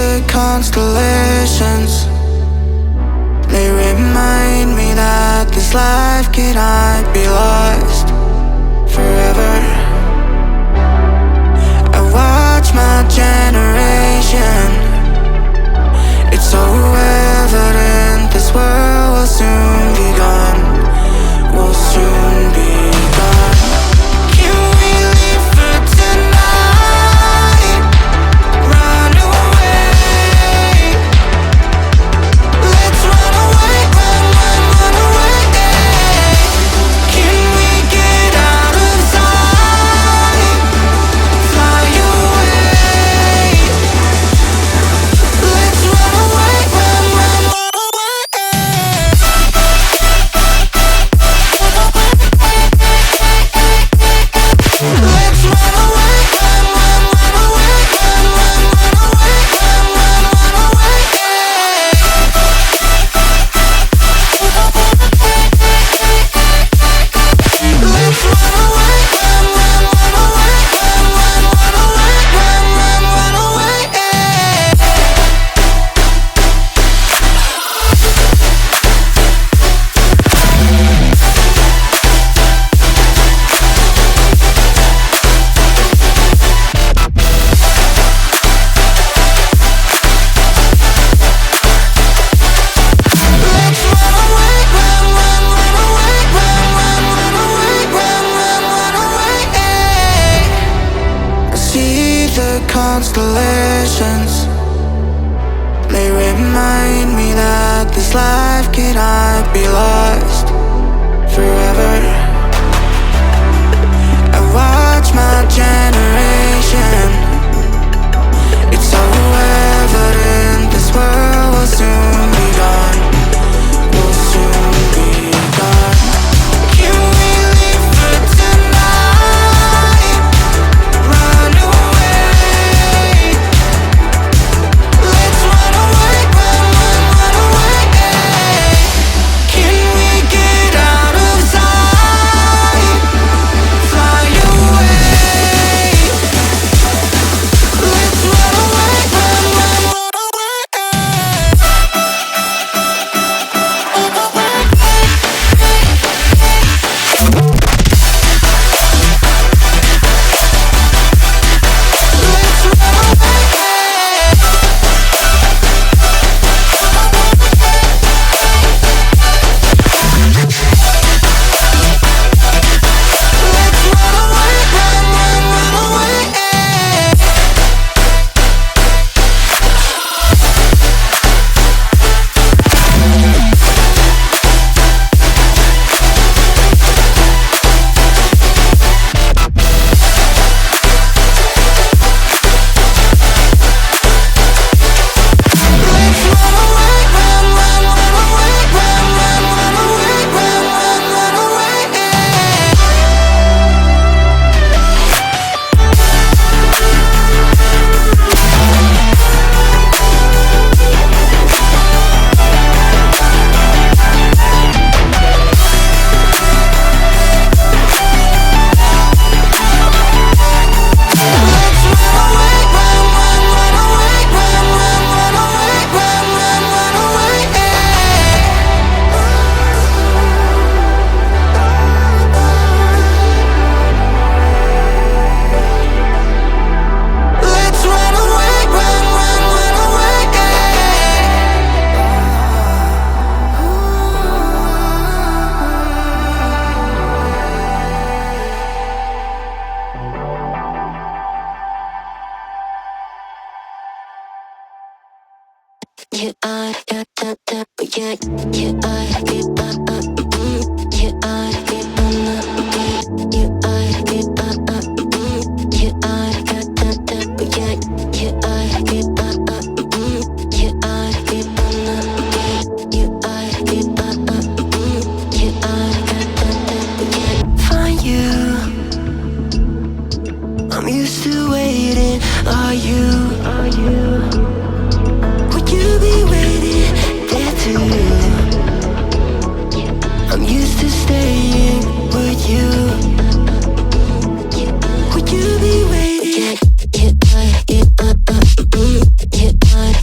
the constellations. They remind me that this life cannot be lost forever. I watch my generation. It's so evident this world will soon be gone. Will soon be gone. Can we live for tonight? Run away. Let's run away, run away. Can we get out of sight? Fly away. Let's run away, run away. Let's run away, run away, run away, run away. Let's run away, run away, run away. Constellations, they remind me that this life cannot be lost forever. I watch my generation. It's so evident this world will soon be gone. Will soon be gone. Can we live for tonight? Run away. Let's run away, run away. Can we get out of sight? Fly away. Let's run away, run away. Let's run away. Let's run away, run away. Let's run away, run away, run away. Let's run away, run You are, yeah, yeah, you are, you are, you are, you are, you are, you are, yeah, you are, you are, you are, you are, you are, find you. I'm used to waiting. Are you? Would you be waiting there too? I'm used to staying. Would you? Would you be waiting? You are, you are, you are.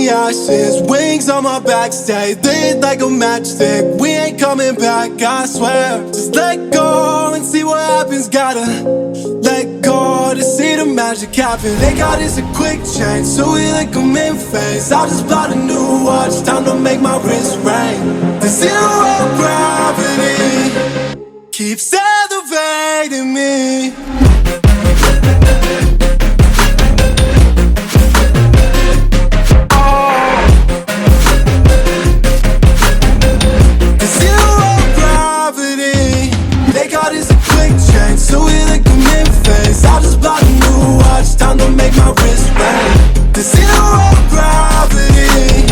the ashes, wings on my back, stay lit like a matchstick. We ain't coming back, I swear. Just let go and see what happens. Gotta let go to see the magic happen. They got us a quick change, so we like them in phase. I just bought a new watch, time to make my wrist ring. The zero gravity keeps elevating me. The zero gravity, they got us a quick change, so we like them in phase. I just bought a new watch, time to make my wrist ring. The zero gravity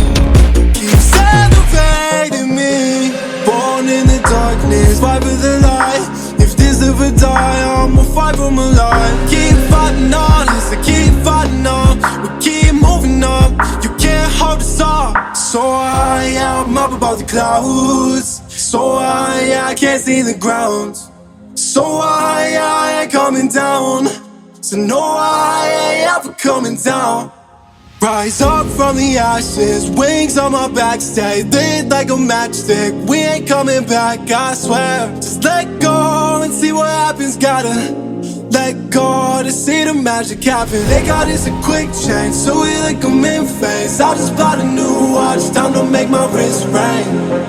keeps elevating me. Born in the darkness, fight for the light. If this ever die, I'ma fight for my life. Keep fighting on, yes, I keep fighting on. We keep moving up, you can't hold us up. So high, I'm up above the clouds. So high, I can't see the ground. So high, I ain't coming down. So no, I ain't ever coming down. Rise up from the ashes, wings on my back, stay lit like a matchstick. We ain't coming back, I swear. Just let go and see what happens. Gotta let go to see the magic happen. They got us a quick change, so we like them in phase. I just bought a new watch, time to make my wrist ring.